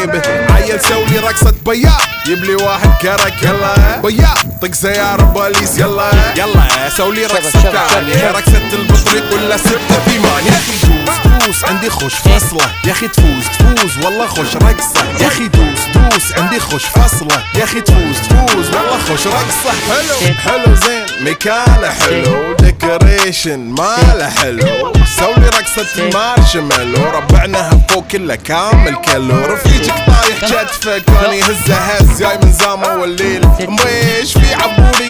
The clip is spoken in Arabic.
به. عيل سولي رقصة بياض يبلي واحد كرك يلا بياض طق سيارة بوليس يلا يلا سولي رقصة ثانية رقصة البطريق ولا 6 8. يا اخي دوس عندي خوش فصلة يا اخي تفوز والله خوش رقصة يا اخي دوس عندي خوش فصلة يا اخي تفوز والله خوش رقصة. حلو زين مكانه حلو ديكوريشن ماله حلو سولي رقصة المارشميلو ربعناها فوق كله كامل كيلو. رفيجك طايح كتفك واني هزه هز جاي من زامه والليل ميش في عبوري